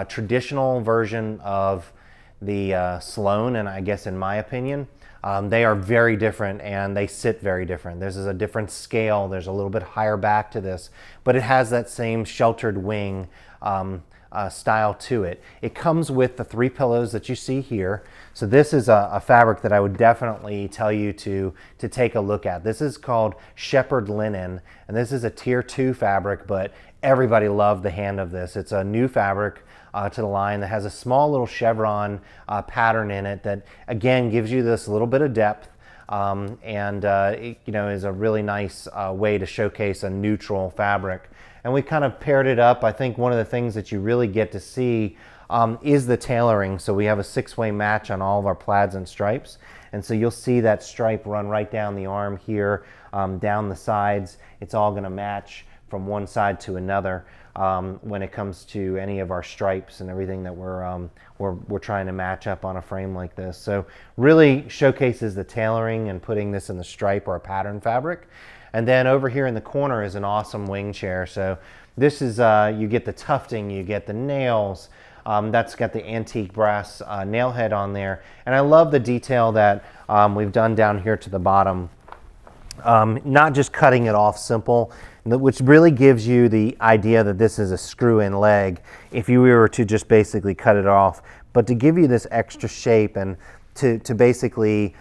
A: traditional version of the Sloan, and I guess in my opinion, they are very different and they sit very different. This is a different scale. There's a little bit higher back to this, but it has that same sheltered wing style to it. It comes with the 3 pillows that you see here. So this is a fabric that I would definitely tell you to take a look at. This is called Shepherd Linen, and this is a tier 2 fabric, but everybody loved the hand of this. It's a new fabric to the line that has a small little chevron pattern in it that again gives you this little bit of depth, and it, is a really nice way to showcase a neutral fabric. And we kind of paired it up. I think one of the things that you really get to see is the tailoring. So we have a 6-way match on all of our plaids and stripes, and so you'll see that stripe run right down the arm here, down the sides. It's all going to match from one side to another. When it comes to any of our stripes and everything that we're trying to match up on a frame like this. So really showcases the tailoring and putting this in the stripe or a pattern fabric. And then over here in the corner is an awesome wing chair. So this is, you get the tufting, you get the nails, that's got the antique brass nail head on there. And I love the detail that we've done down here to the bottom. Not just cutting it off simple, which really gives you the idea that this is a screw-in leg if you were to just basically cut it off, but to give you this extra shape and to basically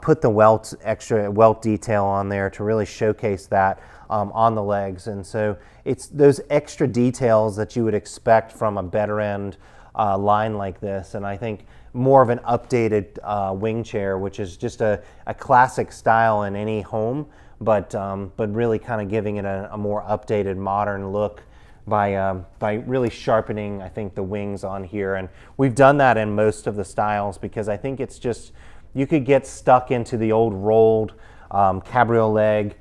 A: put the extra welt detail on there to really showcase that on the legs. And so it's those extra details that you would expect from a better end line like this, and I think more of an updated wing chair, which is just a classic style in any home, but really kind of giving it a more updated, modern look by really sharpening, I think, the wings on here. And we've done that in most of the styles because I think it's just, you could get stuck into the old rolled cabriolet,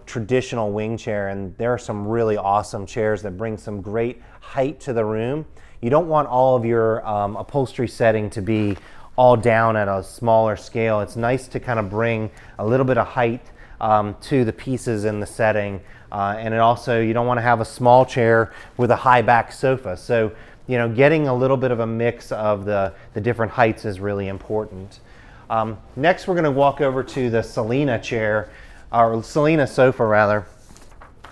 A: traditional wing chair, and there are some really awesome chairs that bring some great height to the room. You don't want all of your upholstery setting to be all down at a smaller scale. It's nice to kind of bring a little bit of height to the pieces in the setting. And it also, you don't want to have a small chair with a high back sofa. So, getting a little bit of a mix of the different heights is really important. Next, we're going to walk over to the Selena chair, or Selena sofa rather,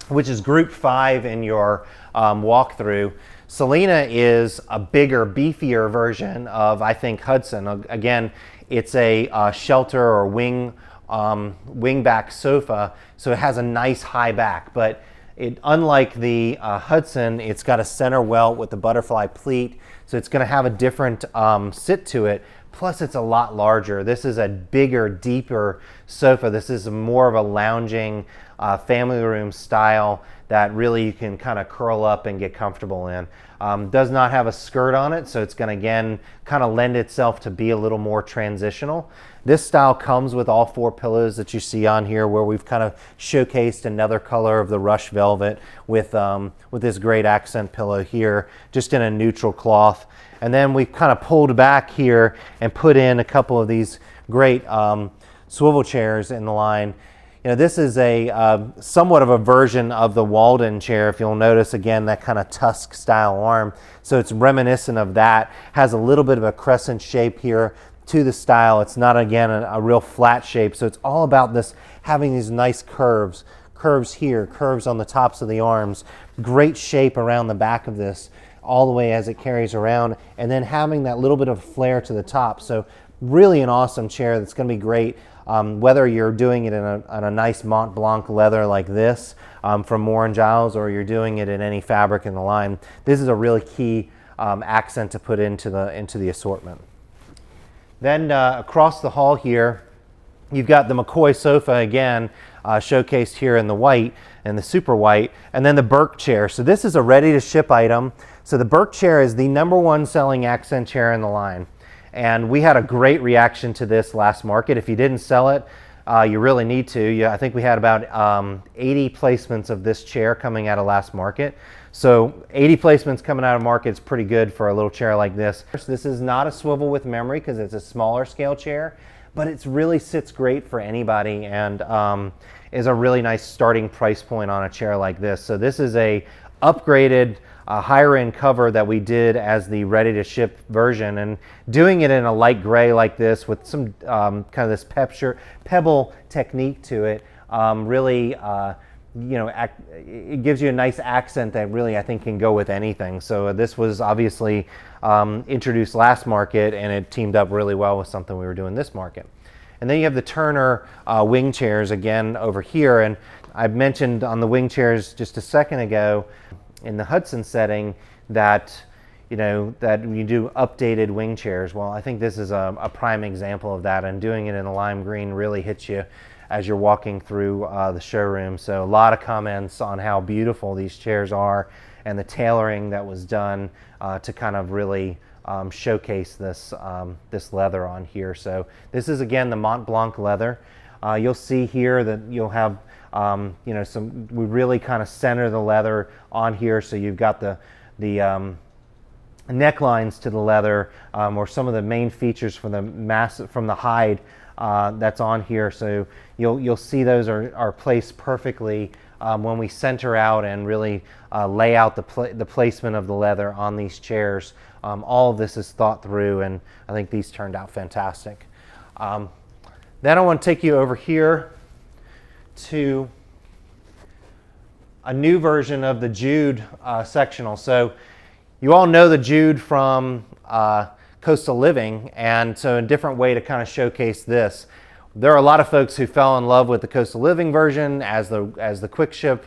A: which is group 5 in your walkthrough. Selena is a bigger, beefier version of, I think, Hudson. Again, it's a shelter or wing back sofa, so it has a nice high back, but unlike the Hudson, it's got a center welt with the butterfly pleat, so it's going to have a different sit to it. Plus, it's a lot larger. This is a bigger, deeper sofa. This is more of a lounging family room style that really you can kind of curl up and get comfortable in. Does not have a skirt on it, so it's going to, again, kind of lend itself to be a little more transitional. This style comes with all 4 pillows that you see on here, where we've kind of showcased another color of the rush velvet with this great accent pillow here, just in a neutral cloth. And then we've kind of pulled back here and put in a couple of these great swivel chairs in the line. This is a somewhat of a version of the Walden chair. If you'll notice, again, that kind of tusk style arm. So it's reminiscent of that. Has a little bit of a crescent shape here to the style. It's not, again, a real flat shape. So it's all about this, having these nice curves. Curves here, curves on the tops of the arms. Great shape around the back of this, all the way as it carries around. And then having that little bit of flare to the top. So really an awesome chair that's going to be great. Whether you're doing it on a nice Mont Blanc leather like this from Moore & Giles, or you're doing it in any fabric in the line, this is a really key accent to put into the assortment. Then across the hall here, you've got the McCoy sofa again, showcased here in the white and the super white, and then the Burke chair. So this is a ready-to-ship item. So the Burke chair is the #1 selling accent chair in the line. And we had a great reaction to this last market. If you didn't sell it, you really need to. I think we had about 80 placements of this chair coming out of last market. So 80 placements coming out of market is pretty good for a little chair like this. This is not a swivel with memory because it's a smaller scale chair, but it really sits great for anybody and is a really nice starting price point on a chair like this. So this is a upgraded higher end cover that we did as the ready to ship version, and doing it in a light gray like this with some kind of this pebble technique to it really it gives you a nice accent that really, I think, can go with anything. So this was obviously introduced last market, and it teamed up really well with something we were doing this market. And then you have the Turner wing chairs again over here, and I mentioned on the wing chairs just a second ago in the Hudson setting that that you do updated wing chairs. Well, I think this is a prime example of that, and doing it in a lime green really hits you as you're walking through the showroom. So a lot of comments on how beautiful these chairs are and the tailoring that was done to kind of really showcase this leather on here. So this is, again, the Mont Blanc leather. You'll see here that you'll have we really kind of center the leather on here, so you've got the necklines to the leather, or some of the main features from the hide that's on here. So you'll see those are placed perfectly when we center out and really lay out the placement of the leather on these chairs. All of this is thought through, and I think these turned out fantastic. Then I want to take you over here to a new version of the Jude sectional. So you all know the Jude from Coastal Living, and so a different way to kind of showcase this. There are a lot of folks who fell in love with the Coastal Living version as the quick ship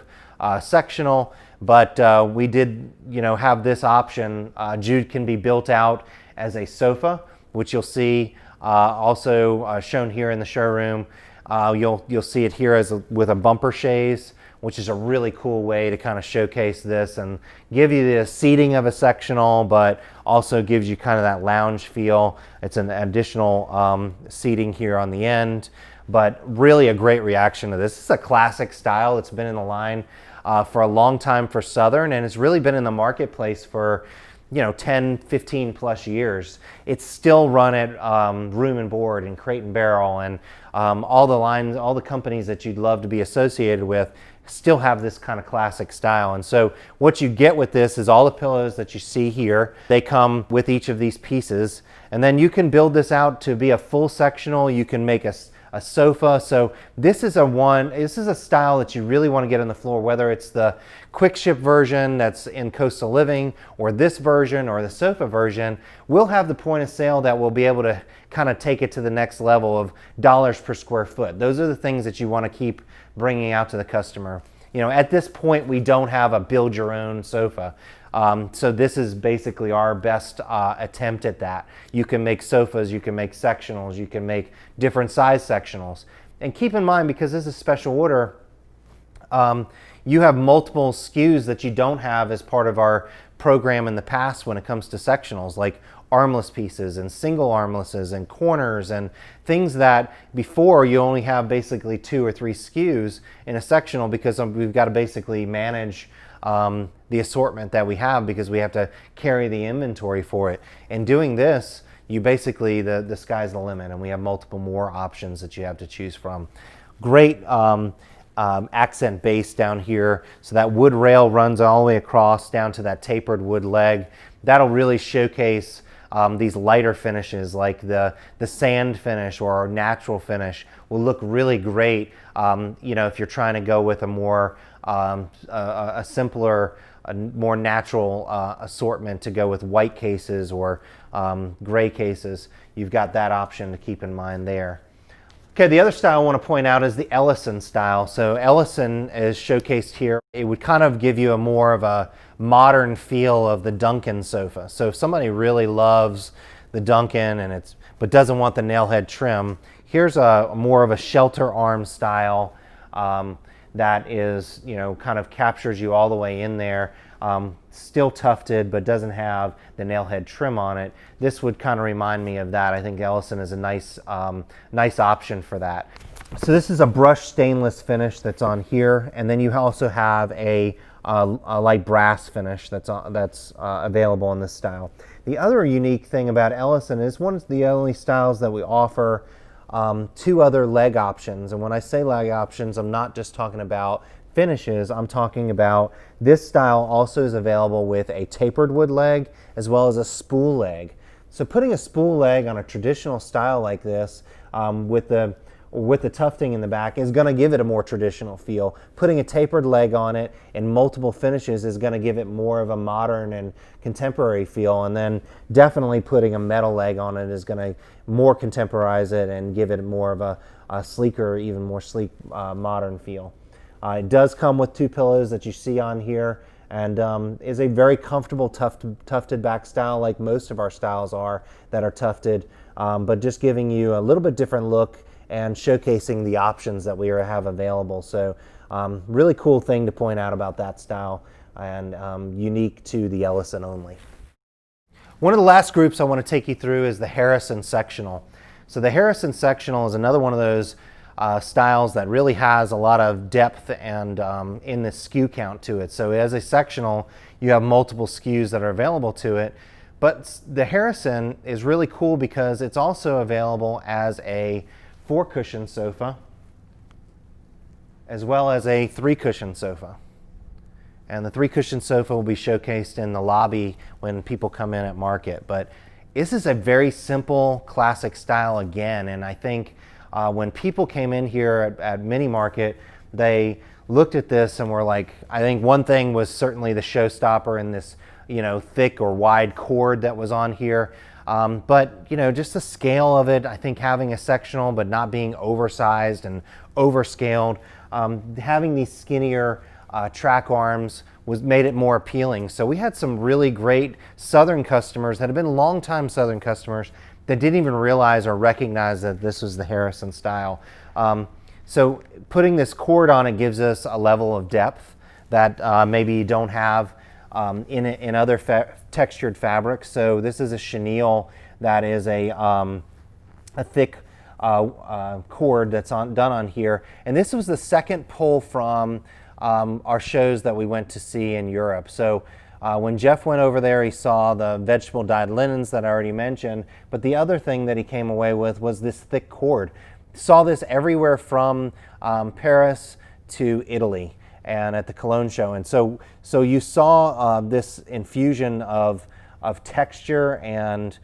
A: sectional, but we did have this option. Jude can be built out as a sofa, which you'll see also shown here in the showroom. You'll see it here with a bumper chaise, which is a really cool way to kind of showcase this and give you the seating of a sectional, but also gives you kind of that lounge feel. It's an additional seating here on the end, but really a great reaction to this. This is a classic style. It's been in the line for a long time for Southern, and it's really been in the marketplace for 10, 15 plus years. It's still run at Room and Board and Crate and Barrel, and all the lines, all the companies that you'd love to be associated with still have this kind of classic style. And so what you get with this is all the pillows that you see here. They come with each of these pieces, and then you can build this out to be a full sectional. You can make a sofa. So this is a style that you really want to get on the floor, whether it's the quick ship version that's in Coastal Living, or this version, or the sofa version. We'll have the point of sale that will be able to kind of take it to the next level of dollars per square foot. Those are the things that you want to keep bringing out to the customer. At this point, we don't have a build your own sofa. So this is basically our best attempt at that. You can make sofas, you can make sectionals, you can make different size sectionals. And keep in mind, because this is special order, you have multiple SKUs that you don't have as part of our program in the past when it comes to sectionals, like armless pieces and single armlesses and corners and things that before you only have basically 2 or 3 SKUs in a sectional, because we've got to basically manage the assortment that we have, because we have to carry the inventory for it. And doing this, you basically, the sky's the limit, and we have multiple more options that you have to choose from. Great accent base down here. So that wood rail runs all the way across down to that tapered wood leg. That'll really showcase these lighter finishes, like the sand finish or our natural finish will look really great. If you're trying to go with a more a simpler, more natural assortment to go with white cases or gray cases, you've got that option to keep in mind there. Okay, the other style I want to point out is the Ellison style. So Ellison is showcased here. It would kind of give you a more of a modern feel of the Duncan sofa. So if somebody really loves the Duncan but doesn't want the nail head trim, here's a more of a shelter arm style that is, kind of captures you all the way in there. Still tufted, but doesn't have the nail head trim on it. This would kind of remind me of that. I think Ellison is a nice option for that. So this is a brushed stainless finish that's on here, and then you also have a light brass finish that's available in this style. The other unique thing about Ellison is one of the only styles that we offer 2 other leg options. And when I say leg options, I'm not just talking about finishes. I'm talking about this style also is available with a tapered wood leg as well as a spool leg. So putting a spool leg on a traditional style like this with the tufting in the back is going to give it a more traditional feel. Putting a tapered leg on it in multiple finishes is going to give it more of a modern and contemporary feel, and then definitely putting a metal leg on it is going to more contemporize it and give it more of a sleeker, even more sleek, modern feel. It does come with 2 pillows that you see on here, and is a very comfortable tufted back style, like most of our styles are that are tufted, but just giving you a little bit different look and showcasing the options that we have available. So really cool thing to point out about that style, and unique to the Ellison only. One of the last groups I want to take you through is the Harrison sectional. So the Harrison sectional is another one of those styles that really has a lot of depth and in the SKU count to it. So as a sectional, you have multiple SKUs that are available to it. But the Harrison is really cool because it's also available as a 4-cushion sofa as well as a 3-cushion sofa. And the 3-cushion sofa will be showcased in the lobby when people come in at market. But this is a very simple classic style again, and I think when people came in here at Mini Market, they looked at this and were like, I think one thing was certainly the showstopper in this, thick or wide cord that was on here. But just the scale of it, I think having a sectional but not being oversized and overscaled, having these skinnier track arms made it more appealing. So we had some really great Southern customers that have been longtime Southern customers that didn't even realize or recognize that this was the Harrison style. So putting this cord on it gives us a level of depth that maybe you don't have in other textured fabrics. So this is a chenille that is a thick cord that's done on here. And this was the second pull from our shows that we went to see in Europe. So when Jeff went over there, he saw the vegetable dyed linens that I already mentioned, but the other thing that he came away with was this thick cord. Saw this everywhere from Paris to Italy and at the Cologne show. And so you saw this infusion of texture and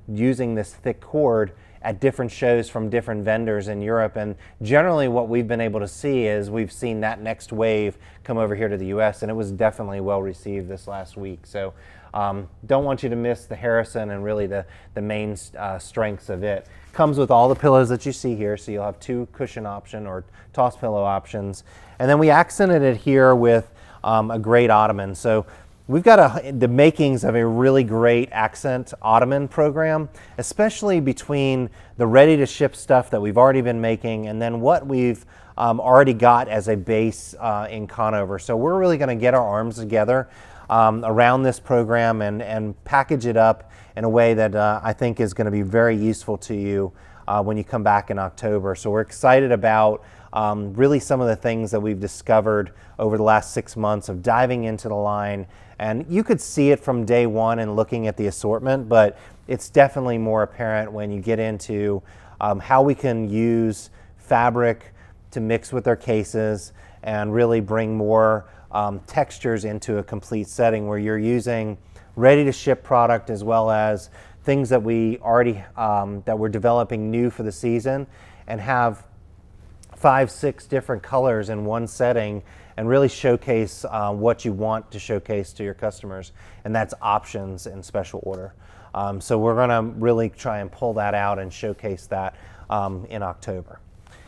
A: using this thick cord at different shows from different vendors in Europe. And generally what we've been able to see is we've seen that next wave come over here to the US, and it was definitely well received this last week. So don't want you to miss the Harrison and really the main strengths of it. Comes with all the pillows that you see here, so you'll have 2 cushion option or toss pillow options. And then we accented it here with a great ottoman. So we've got the makings of a really great accent ottoman program, especially between the ready to ship stuff that we've already been making and then what we've already got as a base in Conover. So we're really going to get our arms together around this program and package it up in a way that I think is going to be very useful to you when you come back in October. So we're excited about really some of the things that we've discovered over the last 6 months of diving into the line. And you could see it from day one and looking at the assortment, but it's definitely more apparent when you get into how we can use fabric to mix with our cases and really bring more textures into a complete setting where you're using ready to ship product as well as things that we already that we're developing new for the season and have 5, 6 different colors in one setting and really showcase what you want to showcase to your customers, and that's options in special order. So we're going to really try and pull that out and showcase that in October.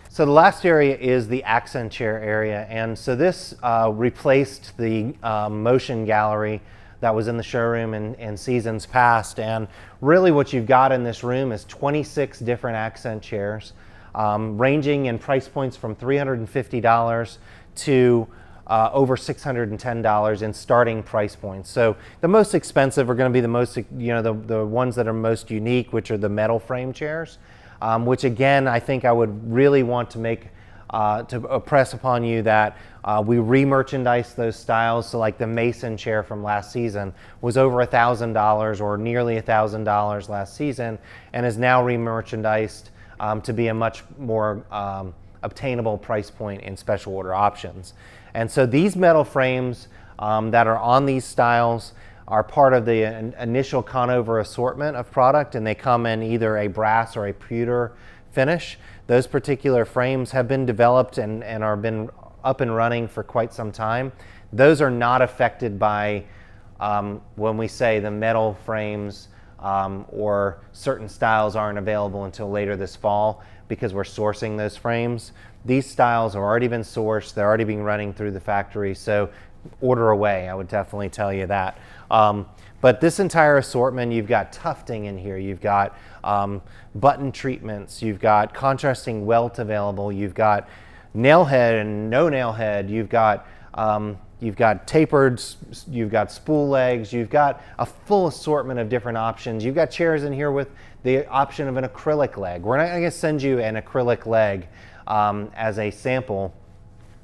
A: So the last area is the accent chair area, and so this replaced the motion gallery that was in the showroom in seasons past. And really what you've got in this room is 26 different accent chairs, ranging in price points from $350 to over $610 in starting price points. So the most expensive are going to be the most, the ones that are most unique, which are the metal frame chairs, which again, I think I would really want to make to press upon you that we re-merchandise those styles. So like the Mason chair from last season was over $1,000 or nearly $1,000 last season and is now re-merchandised to be a much more obtainable price point in special order options. And so these metal frames that are on these styles are part of the initial Conover assortment of product, and they come in either a brass or a pewter finish. Those particular frames have been developed and are been up and running for quite some time. Those are not affected by when we say the metal frames or certain styles aren't available until later this fall because we're sourcing those frames. These styles have already been sourced, they're already being running through the factory, so order away, I would definitely tell you that. But this entire assortment, you've got tufting in here, you've got button treatments, you've got contrasting welt available, you've got nail head and no nail head, you've got tapered, you've got spool legs, you've got a full assortment of different options. You've got chairs in here with the option of an acrylic leg. We're not going to send you an acrylic leg as a sample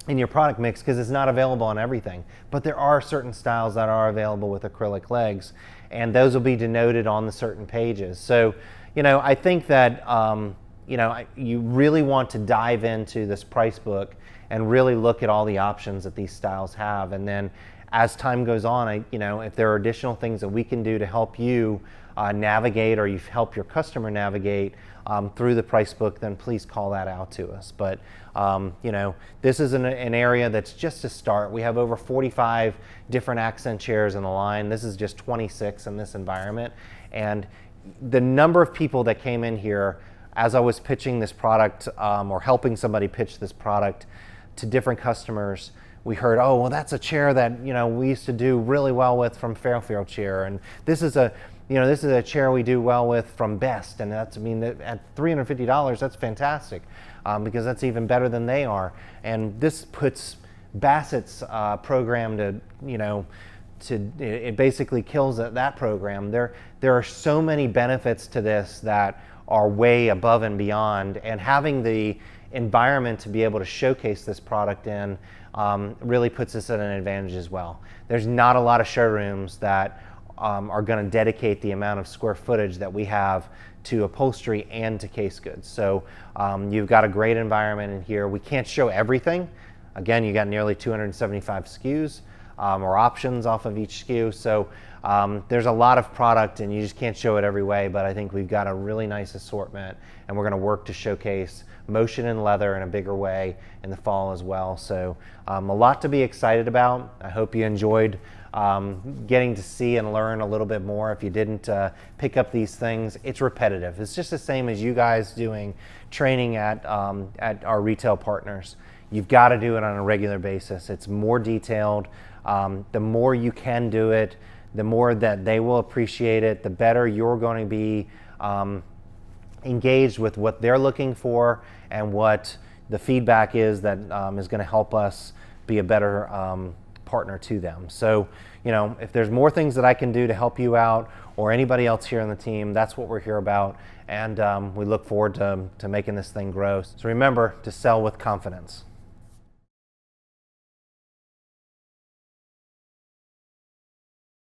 A: in your product mix because it's not available on everything, but there are certain styles that are available with acrylic legs, and those will be denoted on the certain pages. So, I think that you really want to dive into this price book and really look at all the options that these styles have, and then as time goes on, if there are additional things that we can do to help you navigate or you help your customer navigate through the price book, then please call that out to us. But this is an area that's just a start. We have over 45 different accent chairs in the line. This is just 26 in this environment, and the number of people that came in here as I was pitching this product or helping somebody pitch this product to different customers, we heard, oh, well, that's a chair that we used to do really well with from Fairfield Chair, and this is you know, this is a chair we do well with from Best, and that's, I mean, at $350, that's fantastic, because that's even better than they are. And this puts Bassett's program to, you know, it basically kills that program. There are so many benefits to this that are way above and beyond, and having the environment to be able to showcase this product in really puts us at an advantage as well. There's not a lot of showrooms that are going to dedicate the amount of square footage that we have to upholstery and to case goods. So you've got a great environment in here. We can't show everything. Again, you got nearly 275 SKUs or options off of each SKU. So there's a lot of product and you just can't show it every way, but I think we've got a really nice assortment, and we're going to work to showcase motion and leather in a bigger way in the fall as well. So a lot to be excited about. I hope you enjoyed getting to see and learn a little bit more. If you didn't pick up these things, it's repetitive. It's just the same as you guys doing training at our retail partners. You've got to do it on a regular basis. It's more detailed. The more you can do it, the more that they will appreciate it, the better you're going to be engaged with what they're looking for and what the feedback is that is going to help us be a better partner to them. So, you know, if there's more things that I can do to help you out or anybody else here on the team, that's what we're here about. And we look forward to making this thing grow. So remember to sell with confidence.